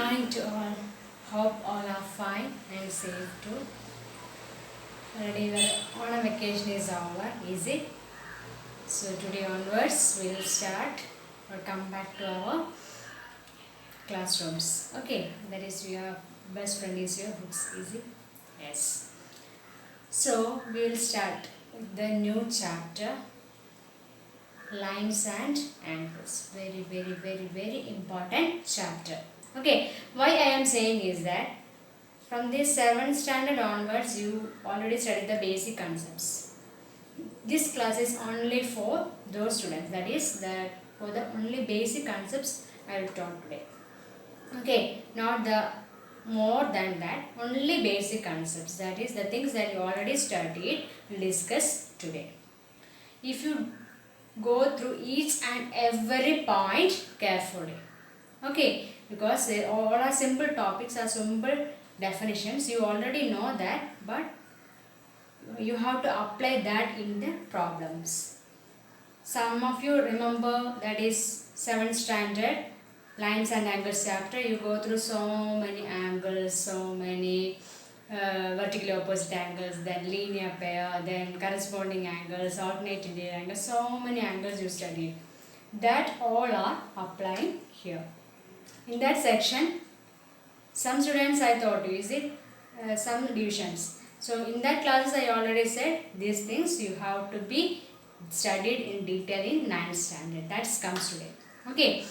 morning to all. Hope all are fine and safe too. Already our vacation is over, is it? So today onwards we will start or come back to our classrooms. Okay, that is your best friend is your books, is it? Yes. So we will start with the new chapter, lines and angles. Very important chapter. Okay, why I am saying is that from this 7th standard onwards you already studied the basic concepts. This class is only for those students, that is that for the only basic concepts I will talk today. Okay, not the more than that, only basic concepts, that is the things that you already studied, we'll discuss today. If you go through each and every point carefully, okay, because they all are simple topics or simple definitions, you already know that, but you have to apply that in the problems. Some of you remember that is 7th standard lines and angles chapter. You go through so many angles, so many vertically opposite angles, then linear pair, then corresponding angles, alternating angles, so many angles you studied. That all are applying here. In that section, some students I taught you, is it? Some divisions. So in that classes I already said these things you have to be studied in detail in 9th standard. That comes today. Okay.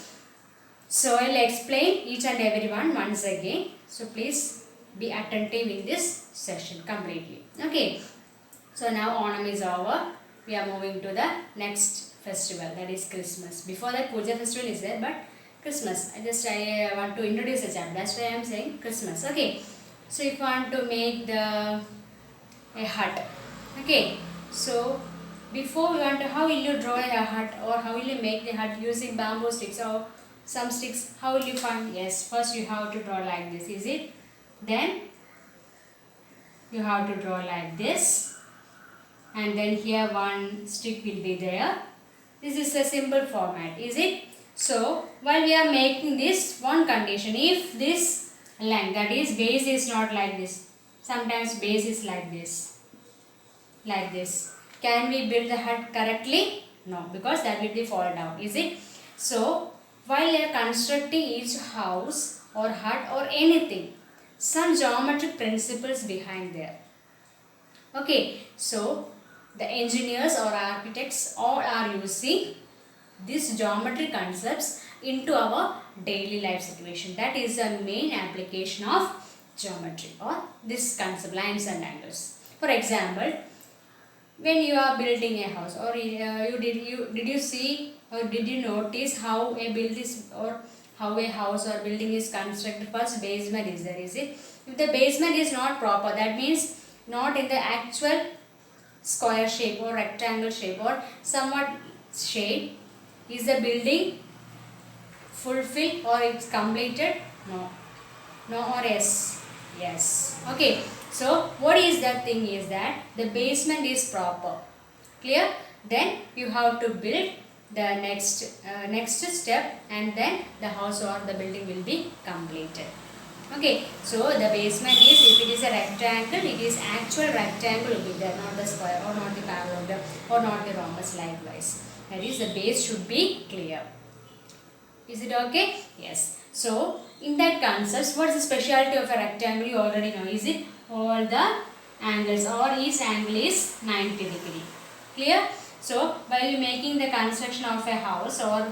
So I will explain each and every one once again. So please be attentive in this session completely. Okay. So now Onam is over. We are moving to the next festival, that is Christmas. Before that Puja festival is there, but Christmas. I want to introduce a chapter. That's why I am saying Christmas. Okay. So if you want to make a hut. Okay. So before we want to, how will you draw a hut or how will you make the hut using bamboo sticks or some sticks? How will you find? Yes. First you have to draw like this. Is it? Then you have to draw like this. And then here one stick will be there. This is a simple format. Is it? So, while we are making this, one condition, if this length, that is base is not like this, sometimes base is like this, can we build the hut correctly? No, because that will be fall down, is it? So, while you are constructing each house or hut or anything, some geometric principles behind there. Okay, so the engineers or architects all are using these geometry concepts into our daily life situation. That is the main application of geometry or this concept, lines and angles. For example, when you are building a house or did you see or did you notice how a build is or how a house or building is constructed? First basement is there, is it? If the basement is not proper, that means not in the actual square shape or rectangle shape or somewhat shape, is the building fulfilled or it's completed? No. No or yes? Yes. Okay. So, what is that thing is that the basement is proper. Clear? Then you have to build the next step and then the house or the building will be completed. Okay. So, the basement is, if it is a rectangle, it is actual rectangle will be there, not the square or not the parallelogram or not the rhombus likewise. That is, the base should be clear. Is it okay? Yes. So, in that concept, what is the speciality of a rectangle? You already know. Is it? All the angles or each angle is 90 degree. Clear? So, while you making the construction of a house or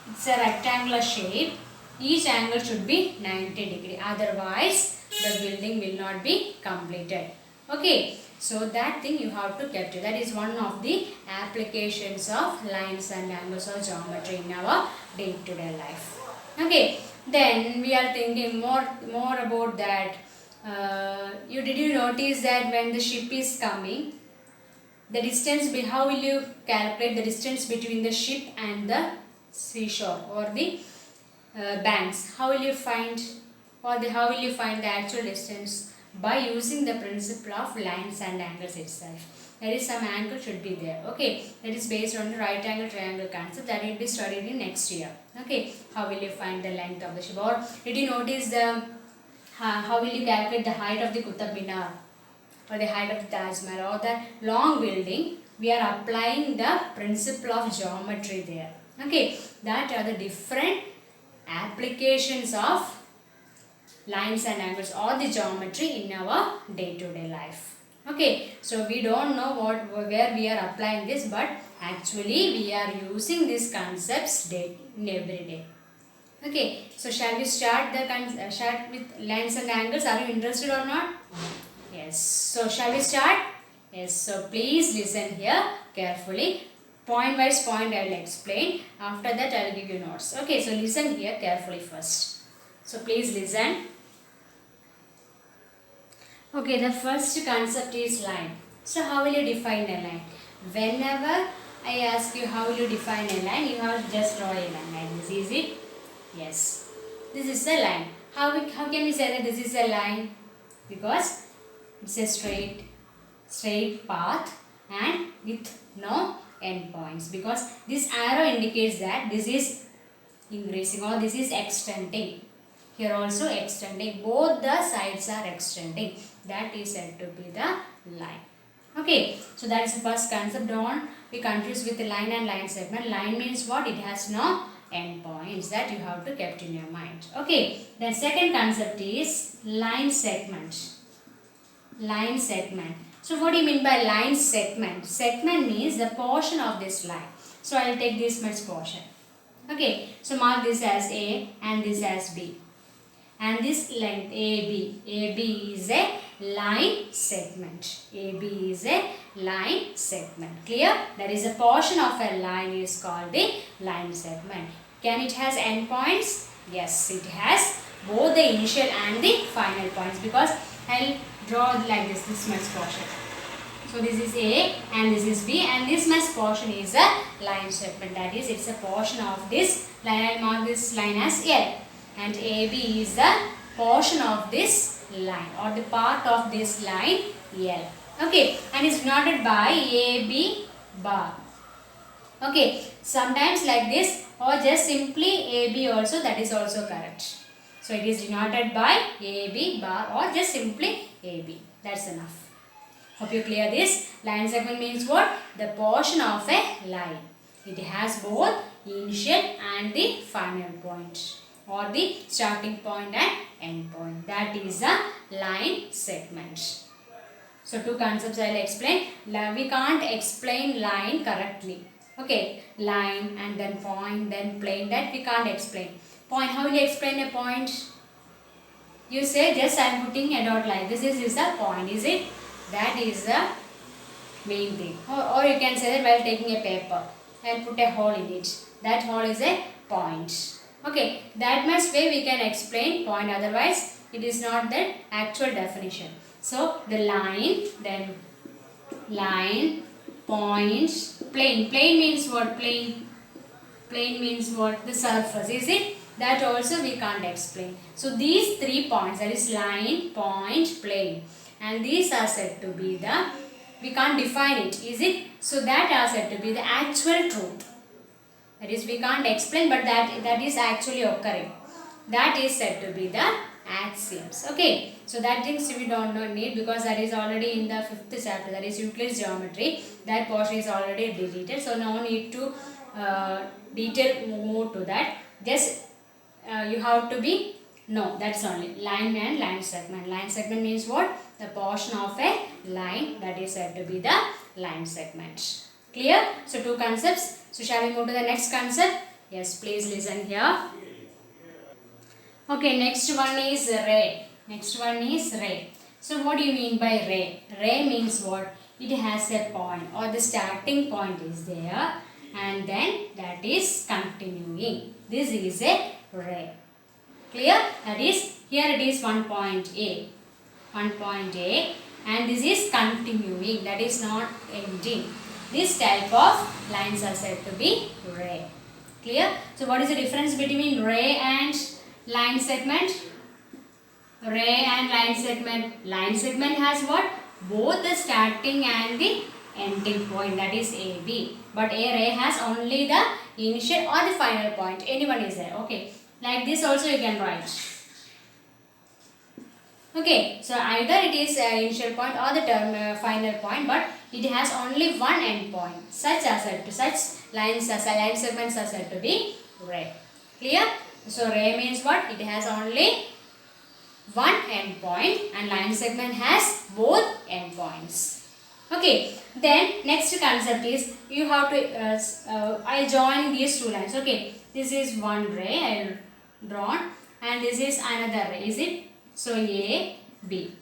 it's a rectangular shape, each angle should be 90 degree. Otherwise, the building will not be completed. Okay. So that thing you have to capture. That is one of the applications of lines and angles or geometry in our day-to-day life. Okay. Then we are thinking more about that. Did you notice that when the ship is coming, the distance, how will you calculate the distance between the ship and the seashore or the banks? How will you find the actual distance by using the principle of lines and angles itself. There is some angle should be there. Okay, that is based on the right angle triangle concept that will be studied in next year. Okay, how will you find the length of the ship, or did you notice the how will you calculate the height of the Qutub Minar or the height of the Taj Mahal or the long building? We are applying the principle of geometry there. Okay, that are the different applications of lines and angles or the geometry in our day-to-day life. Okay, so we don't know where we are applying this, but actually we are using these concepts in every day. Okay, so shall we start start with lines and angles? Are you interested or not? Yes. So shall we start? Yes. So please listen here carefully. Point by point I will explain. After that I will give you notes. Okay, so listen here carefully first. So please listen. Okay, the first concept is line. So how will you define a line? Whenever I ask you how will you define a line, you have to just draw a line like this. Is it? Yes. This is a line. How can we say that this is a line? Because it's a straight path and with no endpoints. Because this arrow indicates that this is increasing or this is extending. Here also extending. Both the sides are extending. That is said to be the line. Okay, so that is the first concept. Don't be confused with the line and line segment. Line means what? It has no endpoints. That you have to keep in your mind. Okay, then second concept is line segment. Line segment. So what do you mean by line segment? Segment means the portion of this line. So I will take this much portion. Okay, so mark this as A and this as B. And this length AB. AB is a line segment. AB is a line segment. Clear? That is a portion of a line is called the line segment. Can it has endpoints? Yes, it has both the initial and the final points, because I'll draw like this much portion. So this is A and this is B, and this much portion is a line segment. That is, it's a portion of this line. I'll mark this line as L. And AB is the portion of this line or the part of this line L. Okay, and it's denoted by AB bar. Okay, sometimes like this or just simply AB also, that is also correct. So it is denoted by AB bar or just simply AB. That's enough. Hope you clear this. Line segment means what? The portion of a line. It has both initial and the final point, or the starting point and end point. That is a line segment. So two concepts I will explain. We can't explain line correctly. Okay, line and then point, then plane, that we can't explain. Point, how will you explain a point? You say just I am putting a dot like this. This is a point, is it? That is the main thing. Or you can say that while taking a paper and put a hole in it. That hole is a point. Okay, that much way we can explain point, otherwise it is not the actual definition. So the line, then line, point, plane. Plane means what? Plane means what? The surface, is it? That also we can't explain. So these 3 points, that is line, point, plane, and these are said to be the, we can't define it, is it? So that are said to be the actual truth. That is, we can't explain, but that is actually occurring. That is said to be the axioms. Okay, so that things we don't need, because that is already in the 5th chapter, that is Euclid's geometry. That portion is already deleted, so no need to detail more to that. Just you have to be, no, that's only line and line segment. Line segment means what? The portion of a line, that is said to be the line segment. Clear? So two concepts. So shall we move to the next concept? Yes, please listen here. Okay, next one is ray. Next one is ray. So what do you mean by ray? Ray means what? It has a point, or the starting point is there, and then that is continuing. This is a ray. Clear? That is, here it is one point A. One point A, and this is continuing, that is not ending. This type of lines are said to be ray. Clear? So what is the difference between ray and line segment? ray and line segment. Line segment has what? Both the starting and the ending point, that is AB. But a ray has only the initial or the final point. Anyone is there. Okay. Like this also you can write. Okay. So either it is initial point or the final point, but it has only one end point. Such line segments are said to be ray. Clear? So ray means what? It has only one end point and line segment has both end points. Okay, then next concept is you have to I join these two lines. Okay, this is one ray I drawn and this is another ray. Is it? So A, B.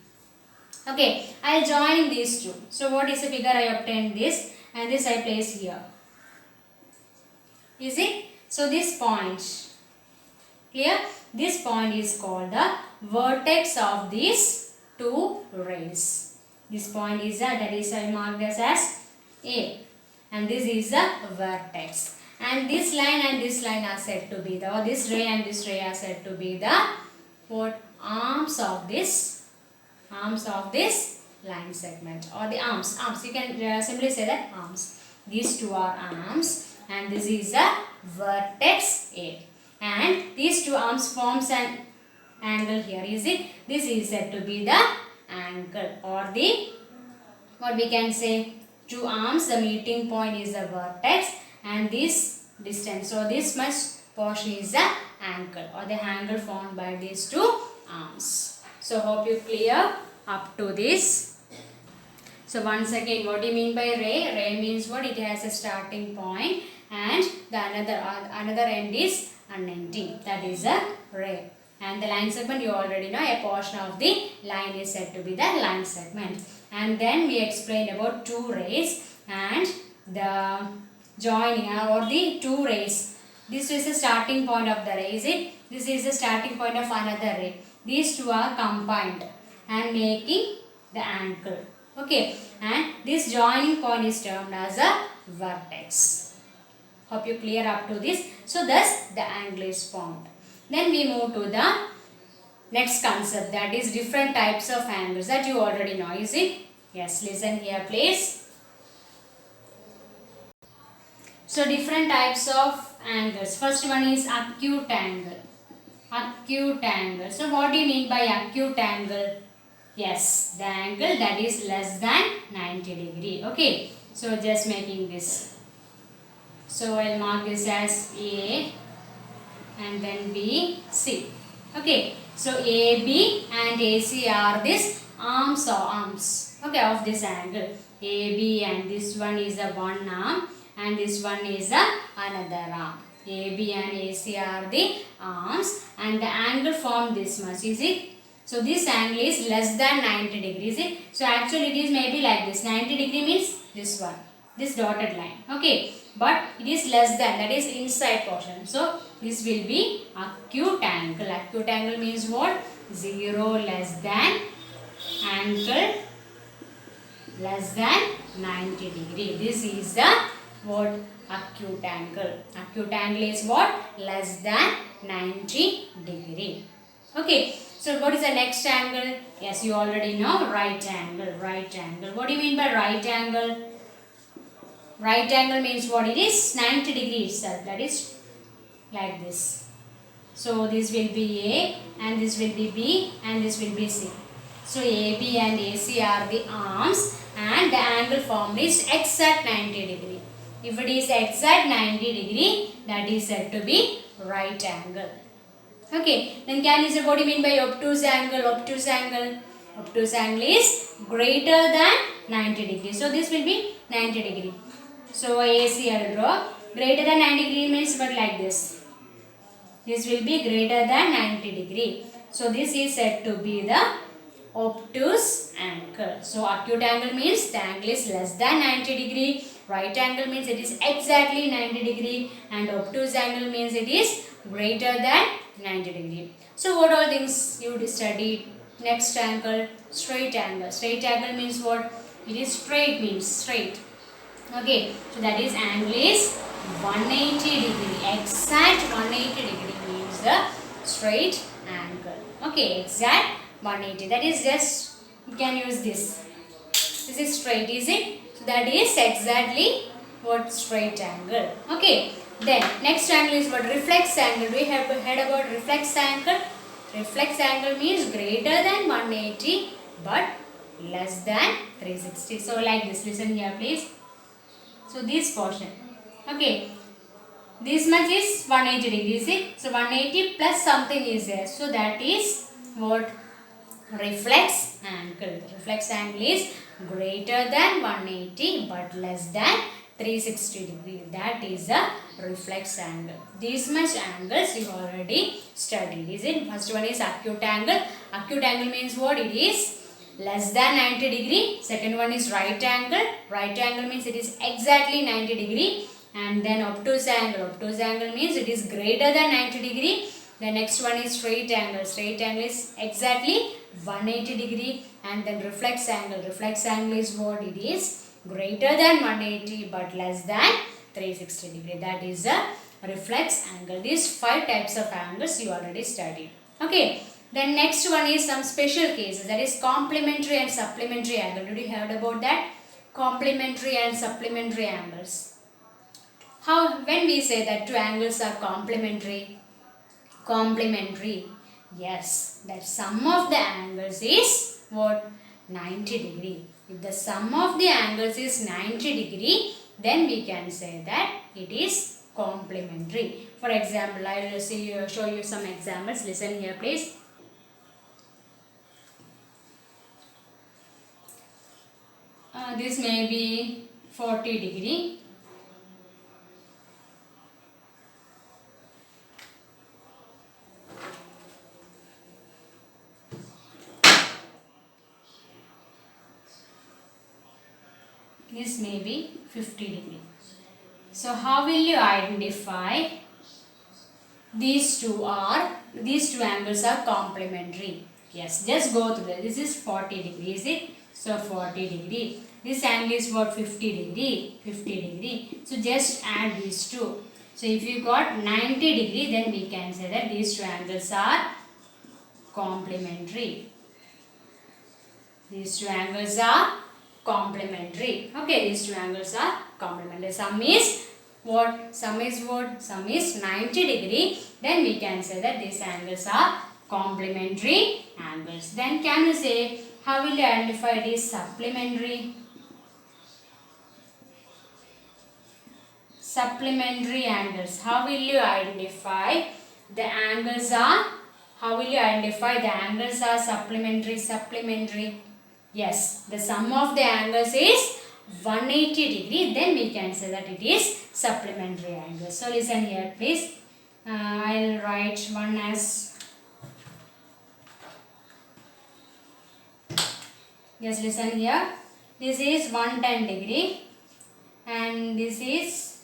Okay, I join these two. So what is the figure? I obtained this and this I place here. Is it? So this point. Clear? This point is called the vertex of these two rays. This point is that is I mark this as A, and this is the vertex. And this line and this line are said to be the, or this ray and this ray are said to be the what? Arms of this line segment, or the arms. You can simply say that arms. These two are arms, and this is the vertex A. And these two arms forms an angle here. Is it? This is said to be the angle, or the, what we can say, two arms, the meeting point is the vertex and this distance. So this much portion is the angle, or the angle formed by these two arms. So hope you clear up to this. So once again, what do you mean by ray? Ray means what? It has a starting point and the another end is unending. That is a ray. And the line segment, you already know, a portion of the line is said to be the line segment. And then we explained about two rays and the joining or the two rays. This is the starting point of the ray, is it? This is the starting point of another ray. These two are combined and making the angle. Okay, and this joining point is termed as a vertex. Hope you clear up to this. So thus the angle is formed. Then we move to the next concept, that is different types of angles, that you already know, is it? Yes, listen here please. So different types of angles. First one is acute angle. Acute angle. So what do you mean by acute angle? Yes, the angle that is less than 90 degree. Okay, so just making this. So I'll mark this as A and then B, C. Okay, so AB and AC are this arms okay, of this angle. AB and this one is the one arm and this one is the another arm. AB and AC are the arms and the angle formed this much, is it? So this angle is less than 90 degrees. So actually it is maybe like this. 90 degree means this one, this dotted line. Okay, but it is less than, that is inside portion. So this will be acute angle. Acute angle means what? 0 less than angle less than 90 degree. This is the what? Acute angle. Acute angle is what? Less than 90 degree. Okay. So what is the next angle? Yes, you already know, right angle. Right angle. What do you mean by right angle? Right angle means what? It is 90 degree itself. That is like this. So this will be A and this will be B and this will be C. So AB and AC are the arms and the angle formed is exact 90 degree. If it is exact 90 degree, that is said to be right angle. Okay, then can you say what do you mean by obtuse angle? Obtuse angle. Obtuse angle is greater than 90 degree. So this will be 90 degree. So AC I will draw. Greater than 90 degree means but like this. This will be greater than 90 degree. So this is said to be the obtuse angle. So acute angle means the angle is less than 90 degree. Right angle means it is exactly 90 degree. And obtuse angle means it is greater than 90 degree. So what all things you studied? Next angle, straight angle. Straight angle means what? It is straight means straight. Okay, so that is angle is 180 degree. Exact 180 degree means the straight angle. Okay, exact 180. That is just, you can use this. This is straight, is it? So that is exactly what straight angle. Okay. Then next angle is what? Reflex angle. Do we have heard about reflex angle? Reflex angle means greater than 180 but less than 360. So like this, listen here please. So this portion. Okay. This much is 180 degrees. See? So 180 plus something is there. So that is what? Reflex angle. Reflex angle is greater than 180 but less than 360 degree. That is a reflex angle. These much angles you already studied. Is it? First one is acute angle. Acute angle means what? It is less than 90 degree. Second one is right angle. Right angle means it is exactly 90 degree. And then obtuse angle. Obtuse angle means it is greater than 90 degree. The next one is straight angle. Straight angle is exactly 180 degree. And then reflex angle. Reflex angle is what? It is greater than 180 but less than 360 degree. That is a reflex angle. These 5 types of angles you already studied. Okay. Then next one is some special cases. That is complementary and supplementary angle. Did you heard about that? Complementary and supplementary angles. How? When we say that two angles are complementary. Complementary. Yes. That sum of the angles is what? 90 degree. If the sum of the angles is 90 degree, then we can say that it is complementary. For example, I will show you some examples. Listen here please. This may be 40 degree. This may be 50 degree. So how will you identify these two angles are complementary? Yes, just go through that. This is 40 degree, is it? So 40 degree. This angle is what? 50 degree. 50 degree. So just add these two. So if you got 90 degree, then we can say that these two angles are complementary. These two angles are complementary. Okay, these two angles are complementary. Sum is what? Sum is what? Sum is 90 degree. Then we can say that these angles are complementary angles. Then can you say, how will you identify these supplementary? Supplementary angles. How will you identify the angles are? How will you identify the angles are supplementary? Supplementary. Yes, the sum of the angles is 180 degree. Then we can say that it is supplementary angle. So listen here please. I'll write one as. Yes, listen here. This is 110 degree and this is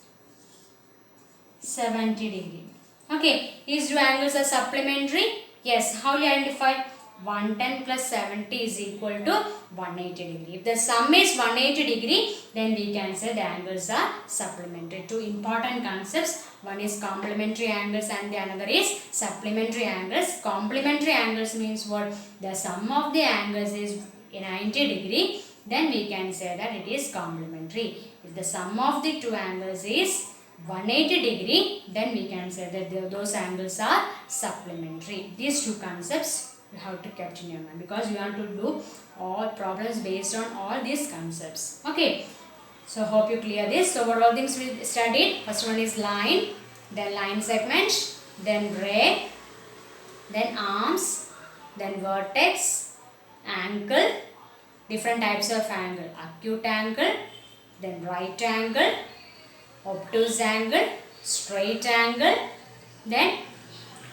70 degree. Okay, these two angles are supplementary. Yes, how will you identify? 110 plus 70 is equal to 180 degree. If the sum is 180 degree, then we can say the angles are supplementary. Two important concepts. One is complementary angles and the another is supplementary angles. Complementary angles means what? The sum of the angles is 90 degree, then we can say that it is complementary. If the sum of the two angles is 180 degree, then we can say that those angles are supplementary. These two concepts you have to keep in your mind because you want to do all problems based on all these concepts. Okay, so hope you clear this. So what all things we studied? First one is line, then line segment, then ray, then arms, then vertex, angle, different types of angle, acute angle, then right angle, obtuse angle, straight angle, then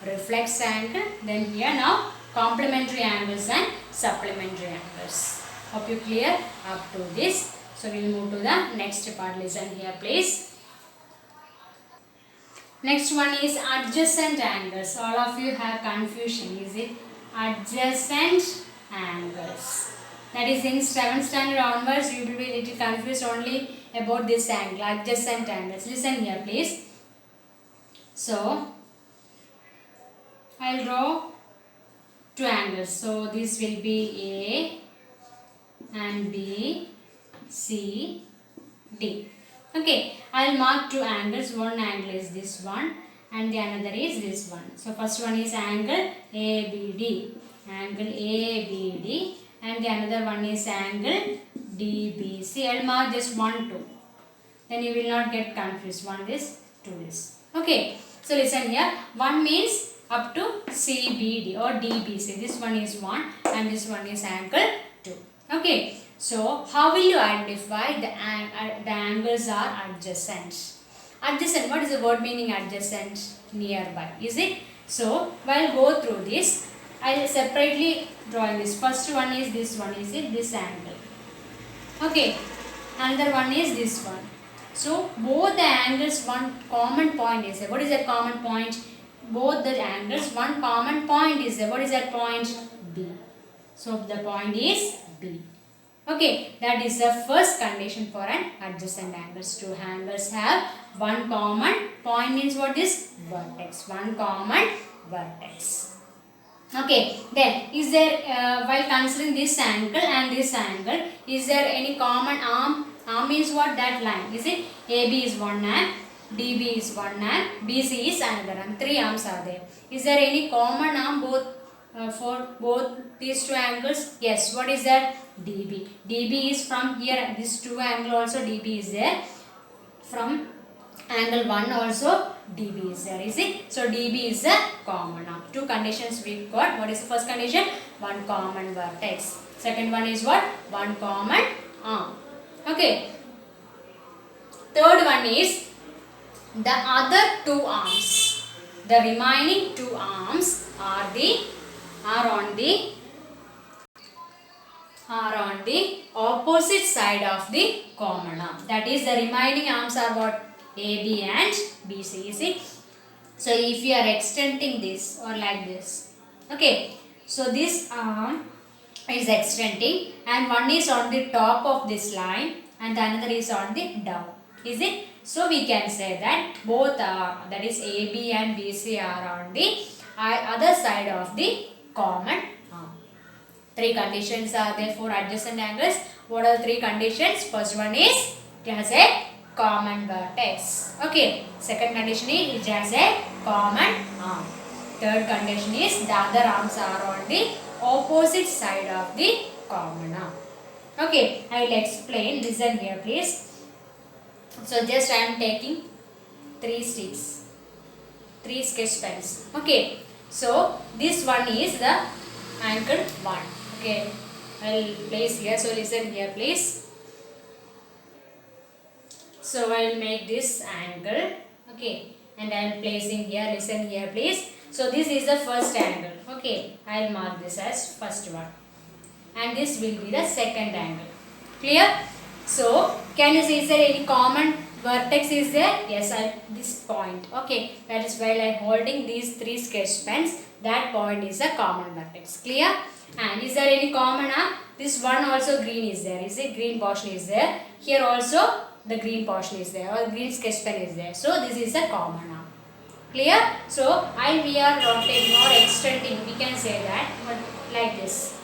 reflex angle, then here now complementary angles and supplementary angles. Hope you clear up to this. So we will move to the next part. Listen here please. Next one is adjacent angles. All of you have confusion, is it? Adjacent angles. That is in 7th standard onwards you will be little confused only about this angle, adjacent angles. Listen here please. So I will draw two angles. So this will be A and B, C, D. Okay, I will mark two angles. One angle is this one and the another is this one. So first one is angle ABD. Angle ABD, and the another one is angle DBC. I will mark just 1, 2. Then you will not get confused. One this, two this. Okay. So listen here. 1 means up to CBD or DBC. This one is 1 and this one is angle 2. Okay. So how will you identify the angles are adjacent? Adjacent. What is the word meaning adjacent? Nearby. Is it? So while go through this, I will separately drawing this. First one is this one. Is it this angle? Okay. Another one is this one. So both the angles, one common point is there. What is that common point? Both the angles, one common point is there. What is that point? B. So the point is B. Okay, that is the first condition for an adjacent angles. Two angles have one common point, means what is vertex. One common vertex. Okay, then is there while considering this angle and this angle, is there any common arm? Arm means what? That line. Is it? AB is one arm, DB is one arm, BC is another arm. Three arms are there. Is there any common arm both for both these two angles? Yes. What is that? DB. DB is from here. This two angle also DB is there. From angle 1 also DB is there. Is it? So DB is a common arm. Two conditions we got. What is the first condition? One common vertex. Second one is what? One common arm. Okay. Third one is the other two arms. The remaining two arms are on the opposite side of the common arm. That is, the remaining arms are what? AB and BC. Is it? So if you are extending this or like this. Okay. So this arm is extending and one is on the top of this line and the another is on the down. Is it? So we can say that both are, that is AB and BC are on the other side of the common arm. Three conditions are there for adjacent angles. What are the three conditions? First one is it has a common vertex. Okay. Second condition is it has a common arm. Third condition is the other arms are on the opposite side of the common arm. Okay, I will explain. Listen here, please. So just I am taking 3 sticks, 3 sketch pens. Okay, so this one is the angle 1. Okay, I will place here. So listen here, please. So I will make this angle. Okay, and I am placing here. Listen here, please. So this is the first angle. Okay, I will mark this as first one. And this will be the second angle. Clear? So, can you see, is there any common vertex is there? Yes, this point. Okay, that is while I am holding these 3 sketch pens, that point is a common vertex. Clear? And is there any common arm? This one also green is there. Is it? Green portion is there. Here also the green portion is there, or green sketch pen is there. So, this is a common arm. Clear? So, we are rotating or extending. We can say that like this.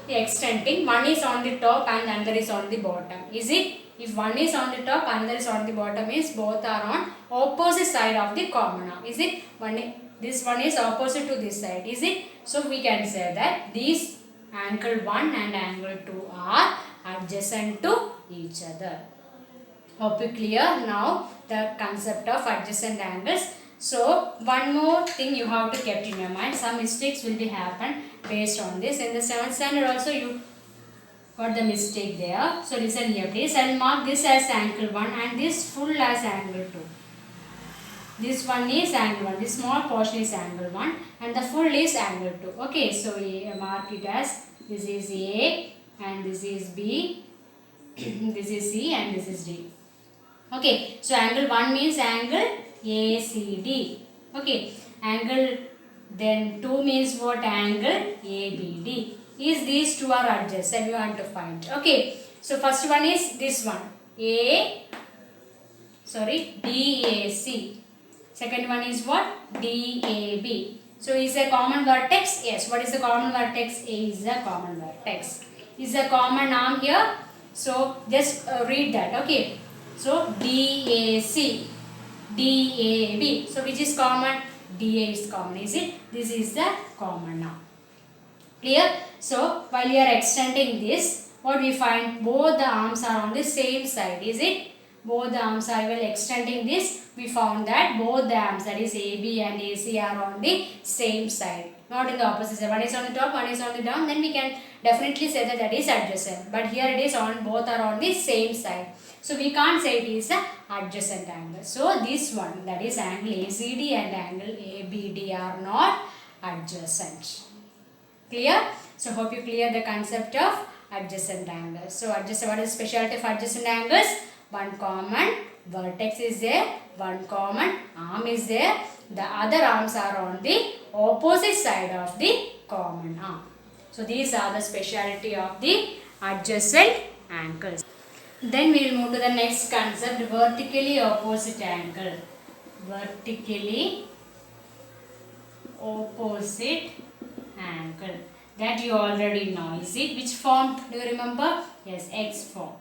Extending, one is on the top and another is on the bottom. Is it? If one is on the top, another is on the bottom, means both are on opposite side of the common arm. Is it? This one is opposite to this side. Is it? So we can say that these angle 1 and angle 2 are adjacent to each other. Hope you clear now the concept of adjacent angles. So one more thing you have to keep in your mind. Some mistakes will be happen based on this. In the 7th standard also you got the mistake there. So listen here please. I will mark this as angle 1 and this full as angle 2. This one is angle 1. This small portion is angle 1 and the full is angle 2. Okay. So we mark it as this is A and this is B. This is C and this is D. Okay. So angle 1 means angle ACD. Okay. Angle then 2 means what? Angle ABD. Is these two are adjacent? You want to find. Okay. So first one is this one. DAC. Second one is what? DAB. So is a common vertex? Yes. What is the common vertex? A is the common vertex. Is a common arm here? So just read that. Okay. So DAC, DAB. So which is common? DA is common. Is it? This is the common arm. Clear? So while you are extending this, what we find? Both the arms are on the same side. Is it? Both the arms are, while extending this, we found that both the arms, that is AB and AC, are on the same side, not in the opposite side. One is on the top, one is on the down. Then we can definitely say that that is adjacent. But here it is on, both are on the same side. So we can't say it is a adjacent angle. So this one, that is angle ACD and angle ABD, are not adjacent. Clear? So hope you clear the concept of adjacent angles. So adjacent, what is the specialty of adjacent angles? One common vertex is there, one common arm is there, the other arms are on the opposite side of the common arm. So these are the specialty of the adjacent angles. Then we will move to the next concept, vertically opposite angle. Vertically opposite angle. That you already know. Is it? Which form? Do you remember? Yes, X form.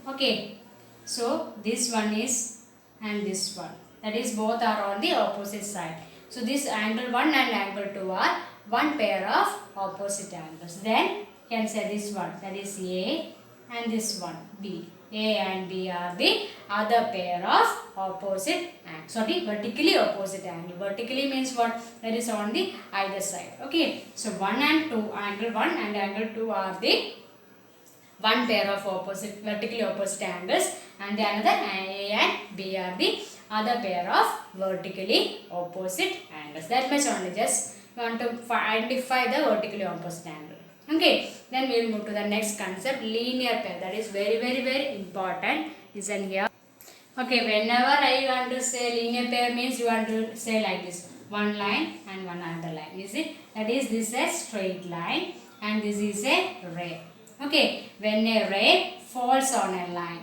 Okay. So this one is and this one. That is, both are on the opposite side. So this angle 1 and angle 2 are one pair of opposite angles. Then you can say this one, that is A, and this one B. A and B are the other pair of opposite angles. Sorry, vertically opposite angle. Vertically means what? That is on the either side. Okay. So 1 and 2, angle 1 and angle 2 are the one pair of opposite, vertically opposite angles, and the another A and B are the other pair of vertically opposite angles. That much only, just want to identify the vertically opposite angle. Okay, then we will move to the next concept, linear pair. That is very important. Listen here. Okay, whenever I want to say linear pair means you want to say like this, one line and one other line. Is it? That is, this is a straight line and this is a ray. Okay, when a ray falls on a line,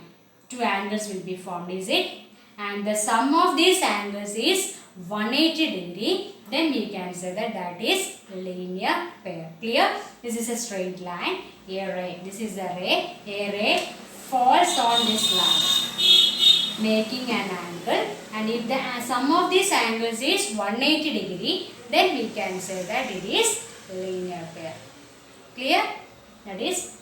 two angles will be formed. Is it? And the sum of these angles is 180 degree. Then we can say that that is linear pair. Clear? This is a straight line. A ray. This is the ray. A ray falls on this line, making an angle. And if the sum of these angles is 180 degree, then we can say that it is linear pair. Clear? That is,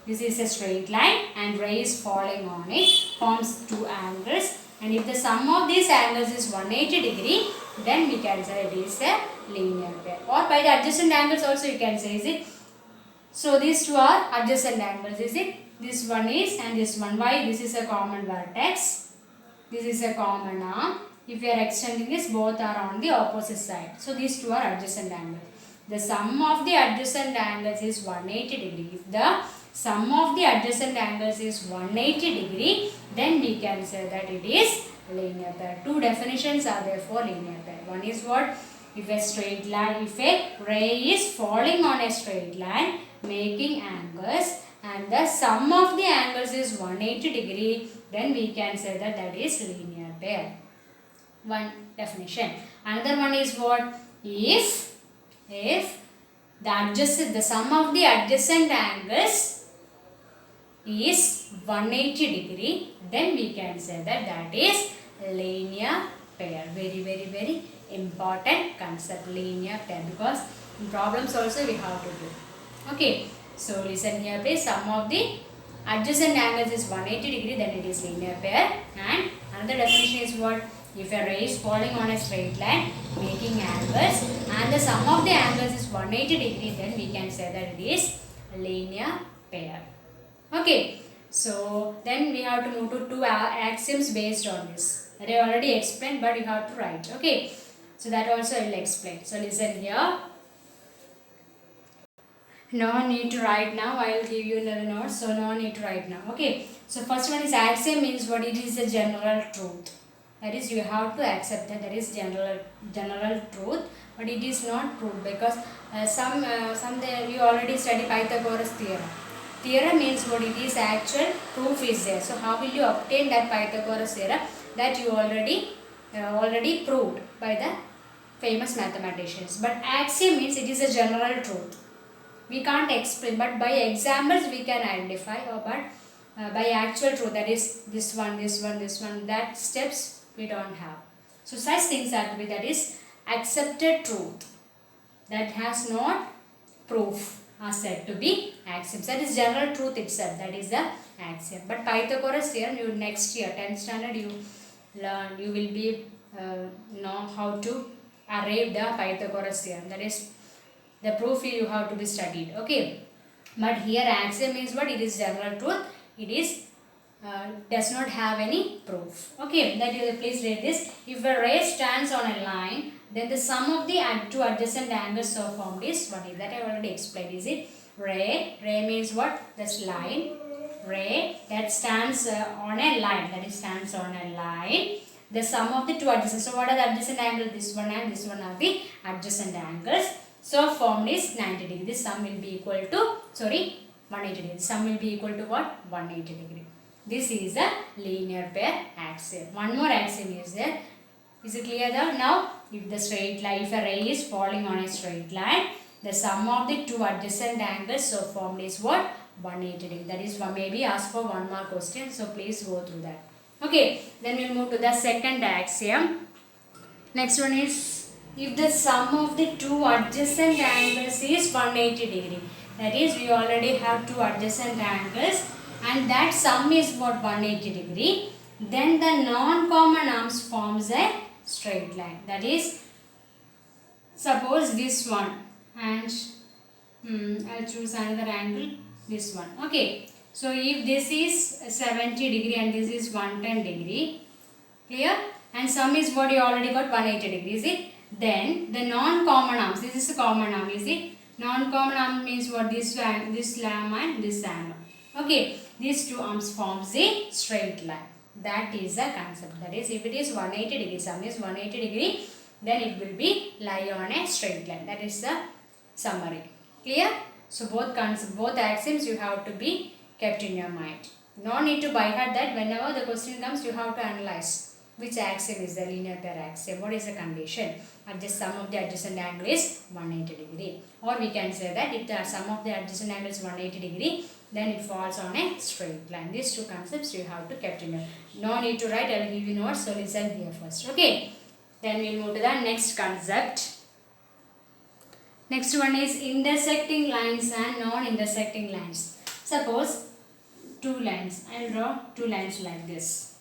this is a straight line and ray is falling on it, forms two angles. And if the sum of these angles is 180 degree, then we can say it is a linear pair. Or by the adjacent angles also you can say, is it? So these two are adjacent angles, is it? This one is and this one. Why? This is a common vertex. This is a common arm. If we are extending this, both are on the opposite side. So these two are adjacent angles. The sum of the adjacent angles is 180 degree. If the sum of the adjacent angles is 180 degree, then we can say that it is linear pair. Two definitions are there for linear pair. One is what? If a straight line, if a ray is falling on a straight line, making angles, and the sum of the angles is 180 degree, then we can say that that is linear pair. One definition. Another one is what? If the sum of the adjacent angles is 180 degree, then we can say that that is linear pair. Very important concept, linear pair, because in problems also we have to do. Okay, so listen here please. Sum of the adjacent angles is 180 degree, then it is linear pair. And another definition is what? If a ray is falling on a straight line, making angles, and the sum of the angles is 180 degree, then we can say that it is linear pair. Okay, so then we have to move to two axioms based on this. That I already explained, but you have to write. Okay, so that also I will explain. So listen here. No need to write now. I will give you the notes, so no need to write now. Okay, so first one is axiom means what? It is a general truth. That is, you have to accept that that is general truth, but it is not true, because you already study Pythagoras theorem. Theorem means what? It is actual proof is there. So how will you obtain that Pythagoras theorem? That you already proved by the famous mathematicians. But axiom means it is a general truth. We can't explain, but by examples we can identify, or but by actual truth, that is this one, this one, this one, that steps we don't have. So such things are to be, that is accepted truth that has not proof are said to be axioms. That is general truth itself, that is the axiom. But Pythagoras theorem, you next year 10th standard you learn, you will be know how to arrive the Pythagoras theorem, that is the proof you have to be studied. Okay, but here axiom means what? It is general truth, it is does not have any proof. Okay, that you please read this. If a ray stands on a line, then the sum of the two adjacent angles so formed is what is that? I already explained. Is it ray? Ray means what? This line. Ray that stands on a line. That is stands on a line. The sum of the two adjacent. So what are the adjacent angles? This one and this one are the adjacent angles. So formed is 90 degree. This sum will be equal to 180 degree. Sum will be equal to what? 180 degree. This is a linear pair axiom. One more axiom is there. Is it clear now? If the straight line, if a ray is falling on a straight line, the sum of the two adjacent angles so formed is what? 180 degree. That is maybe ask for one more question. So please go through that. Okay. Then we'll move to the second axiom. Next one is, if the sum of the two adjacent angles is 180 degree. That is, we already have two adjacent angles and that sum is what? 180 degree. Then the non-common arms forms a straight line. That is, suppose this one and I'll choose another angle, this one. Okay. So if this is 70 degree and this is 110 degree, clear? And sum is what? You already got 180 degree, is it? Then the non-common arms, this is a common arm, is it? Non-common arm means what? This lamb and this angle. Okay, these two arms forms a straight line. That is the concept. That is, if it is 180 degree, sum is 180 degree, then it will be lie on a straight line. That is the summary. Clear? So both concepts, both axioms you have to be kept in your mind. No need to by heart that. Whenever the question comes, you have to analyze which axiom is the linear pair axiom. What is the condition? Adjust sum of the adjacent angle is 180 degree. Or we can say that if the sum of the adjacent angle is 180 degree, then it falls on a straight line. These two concepts you have to kept in mind. No need to write, I will give you notes, so listen here first. Okay. Then we will move to the next concept. Next one is intersecting lines and non-intersecting lines. Suppose two lines. I will draw two lines like this.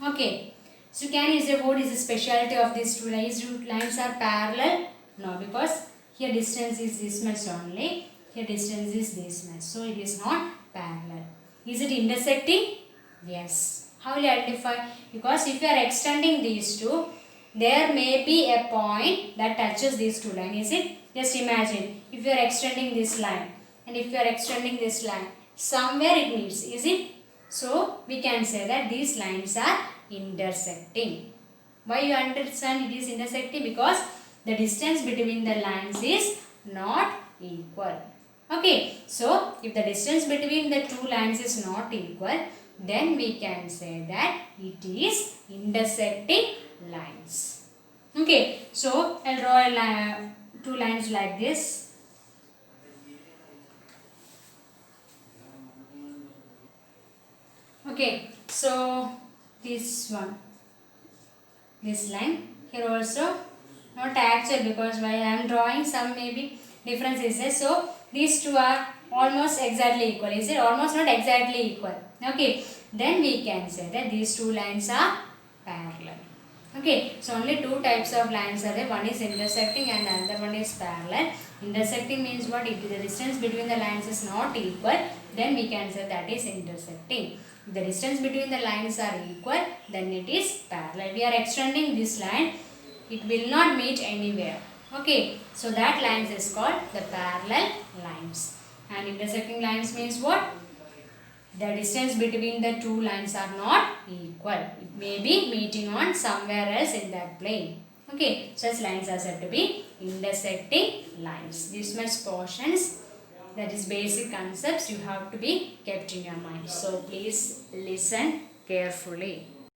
Okay. So can you say what is the speciality of these two lines? Two lines are parallel? No, because here distance is this much only. Here distance is this much. So it is not parallel. Is it intersecting? Yes. How will you identify? Because if you are extending these two, there may be a point that touches these two lines. Is it? Just imagine if you are extending this line and if you are extending this line, somewhere it meets. Is it? So we can say that these lines are intersecting. Why you understand it is intersecting? Because the distance between the lines is not equal. Okay, so if the distance between the two lines is not equal, then we can say that it is intersecting lines. Okay, so I'll draw two lines like this. Okay, so this one, this line here also not actual, because why I am drawing some maybe differences. So these two are almost exactly equal. Is it? Almost not exactly equal. Okay, then we can say that these two lines are parallel. Okay, so only two types of lines are there. One is intersecting and another one is parallel. Intersecting means what? If the distance between the lines is not equal, then we can say that is intersecting. If the distance between the lines are equal, then it is parallel. We are extending this line, it will not meet anywhere. Okay, so that lines is called the parallel lines. And intersecting lines means what? The distance between the two lines are not equal. It may be meeting on somewhere else in that plane. Okay, such lines are said to be intersecting lines. These much portions, that is basic concepts, you have to be kept in your mind. So please listen carefully.